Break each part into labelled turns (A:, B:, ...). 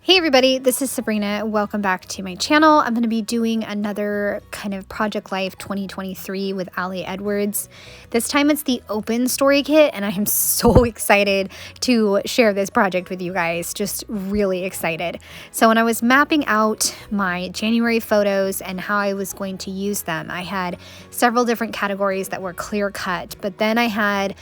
A: Hey everybody, this is Sabrina. Welcome back to my channel. I'm going to be doing another kind of Project Life 2023 with Ali Edwards. This time it's the open story kit, and I am so excited to share this project with you guys. Just really excited. So when I was mapping out my January photos and how I was going to use them, I had several different categories that were clear cut, but then I had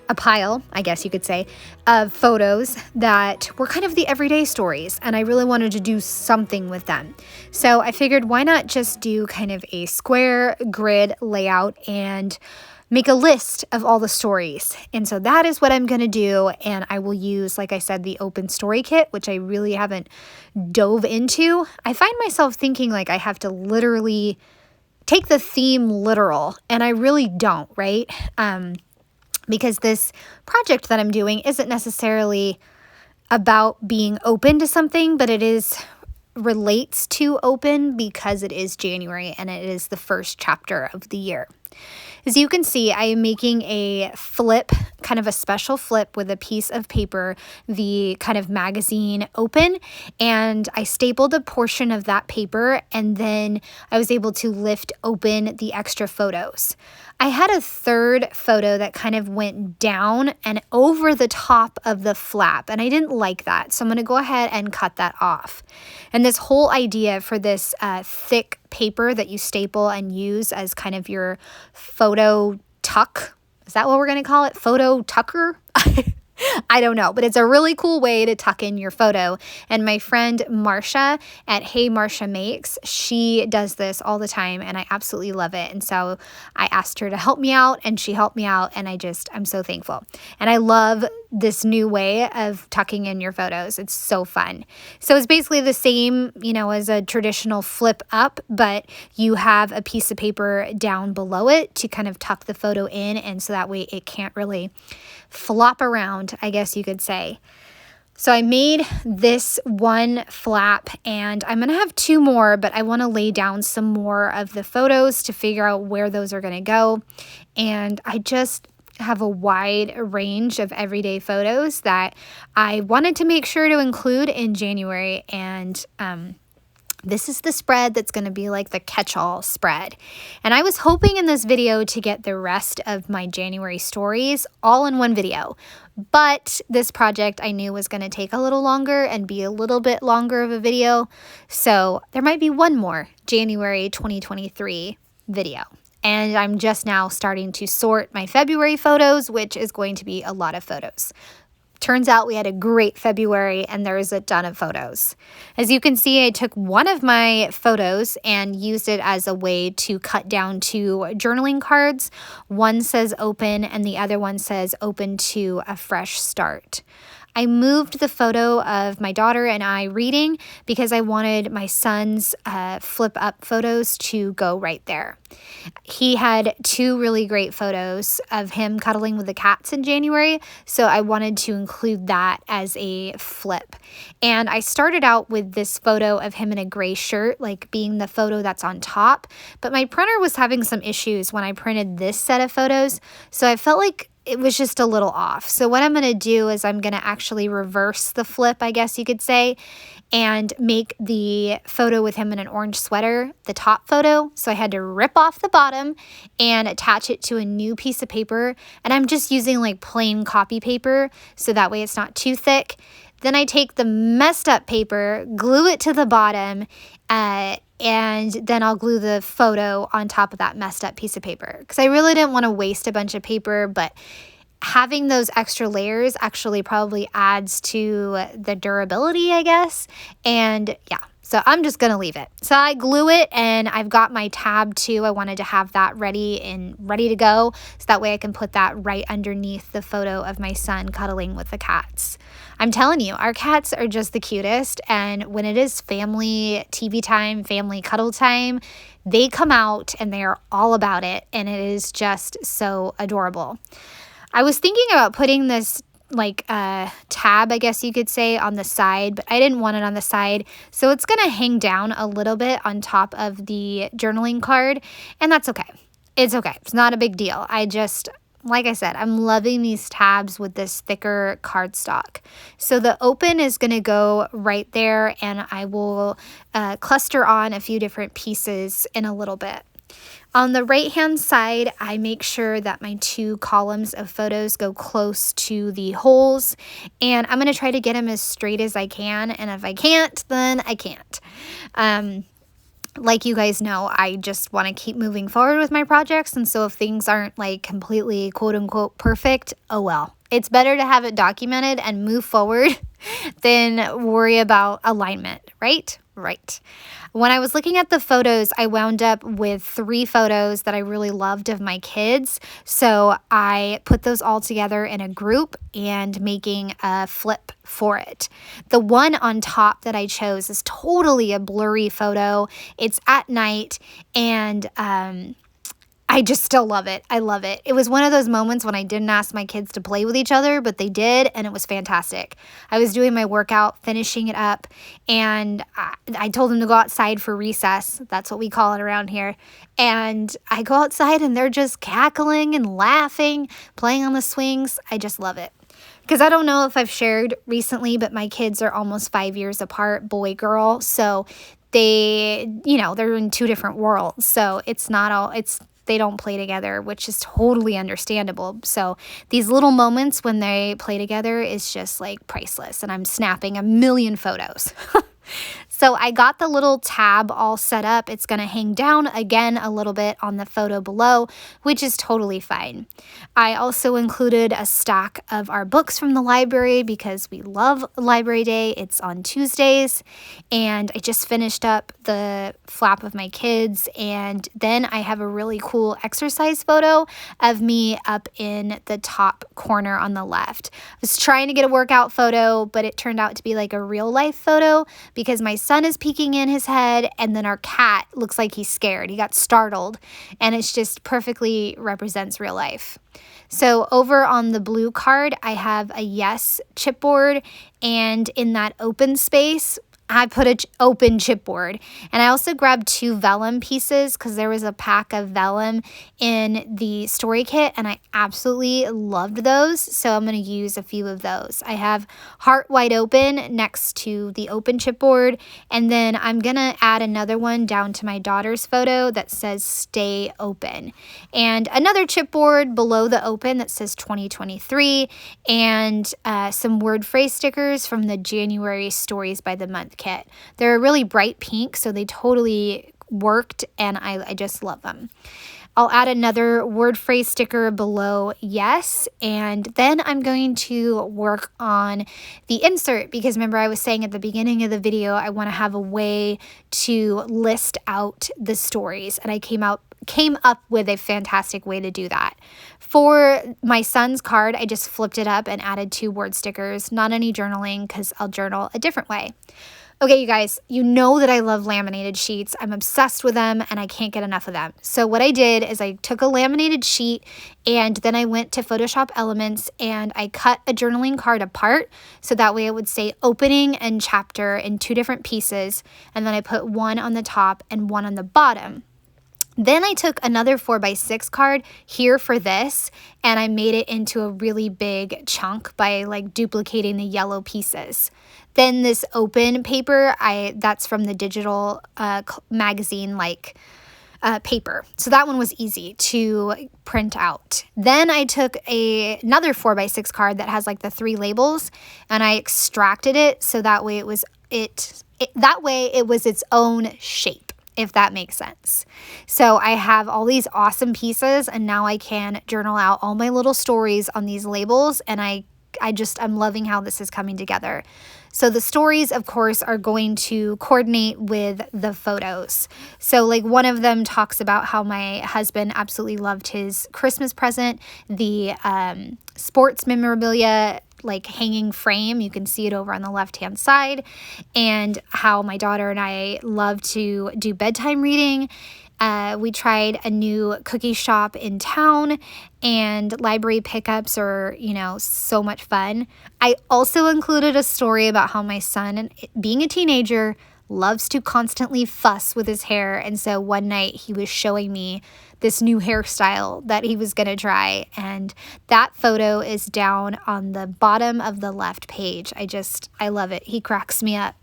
A: a pile, I guess you could say, of photos that were kind of the everyday stories, and I really wanted to do something with them. So I figured, why not just do kind of a square grid layout and make a list of all the stories. And so that is what I'm going to do, and I will use, like I said, the open story kit, which I really haven't dove into. I find myself thinking like I have to literally take the theme literal, and I really don't, right? Because this project that I'm doing isn't necessarily about being open to something, but it relates to open because it is January and it is the first chapter of the year. As you can see, I am making a flip, kind of a special flip with a piece of paper, the kind of magazine open, and I stapled a portion of that paper, and then I was able to lift open the extra photos. I had a third photo that kind of went down and over the top of the flap, and I didn't like that, so I'm going to go ahead and cut that off. And this whole idea for this thick paper that you staple and use as kind of your photo tuck, is that what we're going to call it? Photo tucker? I don't know, but it's a really cool way to tuck in your photo. And my friend Marsha at Hey Marsha Makes, she does this all the time, and I absolutely love it. And so I asked her to help me out, and she helped me out, and I'm so thankful. And I love this new way of tucking in your photos. It's so fun. So it's basically the same, as a traditional flip up, but you have a piece of paper down below it to kind of tuck the photo in, and so that way it can't really flop around, I guess you could say. So I made this one flap, and I'm going to have two more, but I want to lay down some more of the photos to figure out where those are going to go. And I just have a wide range of everyday photos that I wanted to make sure to include in January, and this is the spread that's going to be like the catch-all spread. And I was hoping in this video to get the rest of my January stories all in one video. But this project I knew was going to take a little longer and be a little bit longer of a video. So there might be one more January 2023 video. And I'm just now starting to sort my February photos, which is going to be a lot of photos. Turns out we had a great February, and there's a ton of photos. As you can see, I took one of my photos and used it as a way to cut down two journaling cards. One says open, and the other one says open to a fresh start. I moved the photo of my daughter and I reading because I wanted my son's flip up photos to go right there. He had two really great photos of him cuddling with the cats in January, so I wanted to include that as a flip. And I started out with this photo of him in a gray shirt, like being the photo that's on top, but my printer was having some issues when I printed this set of photos, so I felt like it was just a little off. So what I'm going to do is I'm going to actually reverse the flip, I guess you could say, and make the photo with him in an orange sweater the top photo. So I had to rip off the bottom and attach it to a new piece of paper. And I'm just using like plain copy paper, so that way it's not too thick. Then I take the messed up paper, glue it to the bottom, and then I'll glue the photo on top of that messed up piece of paper, because I really didn't want to waste a bunch of paper, but having those extra layers actually probably adds to the durability, I guess. And yeah, so I'm just going to leave it. So I glue it, and I've got my tab too. I wanted to have that ready to go, so that way I can put that right underneath the photo of my son cuddling with the cats. I'm telling you, our cats are just the cutest, and when it is family TV time, family cuddle time, they come out and they are all about it, and it is just so adorable. I was thinking about putting this like tab, I guess you could say, on the side, but I didn't want it on the side, so it's going to hang down a little bit on top of the journaling card, and that's okay. It's okay. It's not a big deal. I just like I said, I'm loving these tabs with this thicker cardstock. So the open is going to go right there, and I will cluster on a few different pieces in a little bit. On the right-hand side, I make sure that my 2 columns of photos go close to the holes, and I'm going to try to get them as straight as I can, and if I can't, then I can't. Like you guys know, I just want to keep moving forward with my projects, and so if things aren't like completely quote-unquote perfect, oh well. It's better to have it documented and move forward than worry about alignment, right? Right. When I was looking at the photos, I wound up with 3 photos that I really loved of my kids. So I put those all together in a group and making a flip for it. The one on top that I chose is totally a blurry photo. It's at night, and I just still love it. I love it. It was one of those moments when I didn't ask my kids to play with each other, but they did, and it was fantastic. I was doing my workout, finishing it up, and I told them to go outside for recess. That's what we call it around here. And I go outside, and they're just cackling and laughing, playing on the swings. I just love it. Because I don't know if I've shared recently, but my kids are almost 5 years apart, boy, girl. So they're in 2 different worlds. So they don't play together, which is totally understandable. So these little moments when they play together is just like priceless, and I'm snapping a million photos. So I got the little tab all set up. It's going to hang down again a little bit on the photo below, which is totally fine. I also included a stack of our books from the library because we love Library Day. It's on Tuesdays, and I just finished up the flap of my kids, and then I have a really cool exercise photo of me up in the top corner on the left. I was trying to get a workout photo, but it turned out to be like a real life photo because my son is peeking in his head, and then our cat looks like he's scared. He got startled, and it's just perfectly represents real life. So over on the blue card, I have a yes chipboard, and in that open space, I put an open chipboard. And I also grabbed 2 vellum pieces because there was a pack of vellum in the story kit, and I absolutely loved those. So I'm going to use a few of those. I have Heart Wide Open next to the open chipboard, and then I'm going to add another one down to my daughter's photo that says Stay Open, and another chipboard below the open that says 2023, and some word phrase stickers from the January Stories by the Month kit. They're a really bright pink, so they totally worked, and I just love them. I'll add another word phrase sticker below yes, and then I'm going to work on the insert because remember I was saying at the beginning of the video I want to have a way to list out the stories, and I came up with a fantastic way to do that. For my son's card, I just flipped it up and added 2 word stickers, not any journaling because I'll journal a different way. Okay, you guys, you know that I love laminated sheets. I'm obsessed with them, and I can't get enough of them. So what I did is I took a laminated sheet, and then I went to Photoshop Elements, and I cut a journaling card apart, so that way it would say opening and chapter in 2 different pieces, and then I put one on the top and one on the bottom. Then I took another 4x6 card here for this, and I made it into a really big chunk by like duplicating the yellow pieces. Then this open paper, that's from the digital magazine paper. So that one was easy to print out. Then I took another 4x6 card that has like the 3 labels, and I extracted it so that way it was its own shape, if that makes sense. So I have all these awesome pieces, and now I can journal out all my little stories on these labels, and I'm loving how this is coming together. So the stories, of course, are going to coordinate with the photos. So like one of them talks about how my husband absolutely loved his Christmas present, the sports memorabilia like hanging frame. You can see it over on the left-hand side, and how my daughter and I love to do bedtime reading. We tried a new cookie shop in town, and library pickups are, so much fun. I also included a story about how my son, being a teenager, loves to constantly fuss with his hair. And so one night he was showing me this new hairstyle that he was going to try. And that photo is down on the bottom of the left page. I love it. He cracks me up.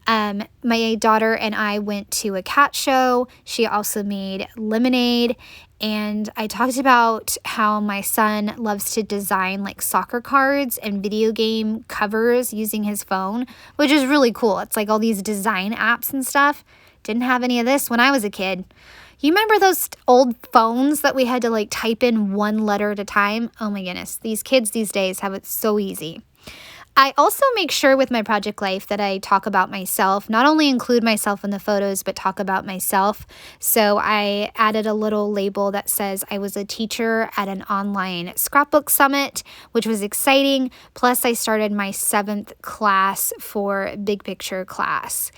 A: My daughter and I went to a cat show. She also made lemonade. And I talked about how my son loves to design like soccer cards and video game covers using his phone, which is really cool. It's like all these design apps and stuff. Didn't have any of this when I was a kid. You remember those old phones that we had to like type in one letter at a time? Oh my goodness, these kids these days have it so easy. I also make sure with my project life that I talk about myself, not only include myself in the photos, but talk about myself. So I added a little label that says I was a teacher at an online scrapbook summit, which was exciting. Plus I started my 7th class for big picture class.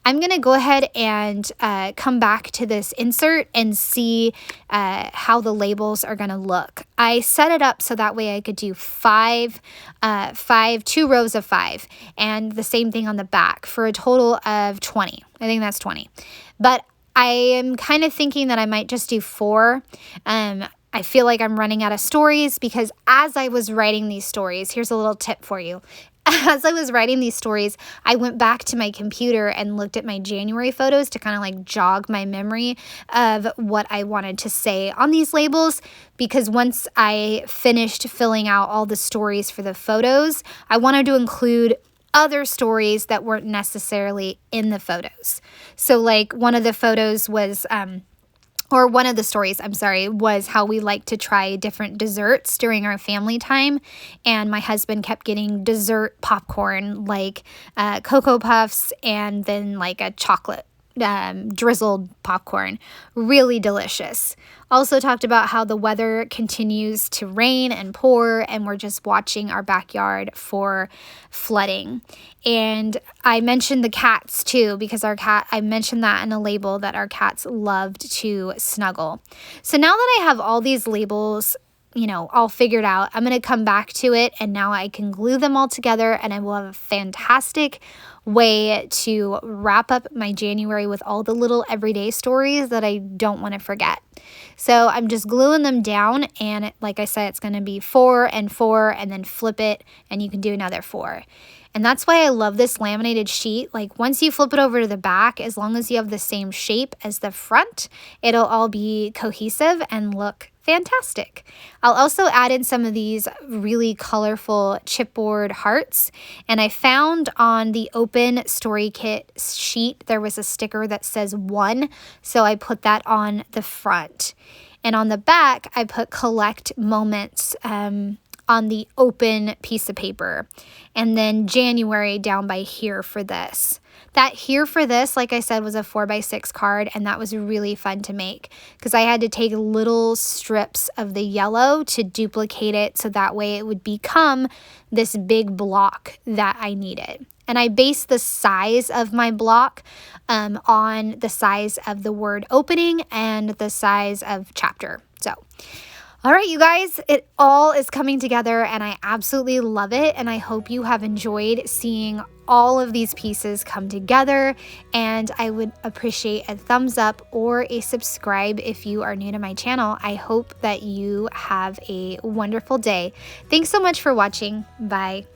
A: I'm going to go ahead and come back to this insert and see how the labels are going to look. I set it up so that way I could do 2 rows of 5, and the same thing on the back for a total of 20. I think that's 20. But I am kind of thinking that I might just do 4. I feel like I'm running out of stories because as I was writing these stories, here's a little tip for you. As I was writing these stories, I went back to my computer and looked at my January photos to kind of like jog my memory of what I wanted to say on these labels, because once I finished filling out all the stories for the photos, I wanted to include other stories that weren't necessarily in the photos. So like one of the stories, was how we like to try different desserts during our family time. And my husband kept getting dessert popcorn, like Cocoa Puffs, and then like a chocolate drizzled popcorn. Really delicious. Also talked about how the weather continues to rain and pour, and we're just watching our backyard for flooding. And I mentioned the cats too, because I mentioned that in a label that our cats loved to snuggle. So now that I have all these labels, all figured out, I'm going to come back to it, and now I can glue them all together, and I will have a fantastic way to wrap up my January with all the little everyday stories that I don't want to forget. So I'm just gluing them down, and like I said, it's going to be 4 and 4, and then flip it, and you can do another 4. And that's why I love this laminated sheet. Like once you flip it over to the back, as long as you have the same shape as the front, it'll all be cohesive and look fantastic. I'll also add in some of these really colorful chipboard hearts. And I found on the open story kit sheet, there was a sticker that says 1. So I put that on the front. And on the back, I put collect moments on the open piece of paper. And then January down by here for this. That here for this, like I said, was a 4x6 card, and that was really fun to make because I had to take little strips of the yellow to duplicate it so that way it would become this big block that I needed. And I based the size of my block on the size of the word opening and the size of chapter. So, all right, you guys, it all is coming together and I absolutely love it. And I hope you have enjoyed seeing all of these pieces come together. And I would appreciate a thumbs up or a subscribe if you are new to my channel. I hope that you have a wonderful day. Thanks so much for watching. Bye.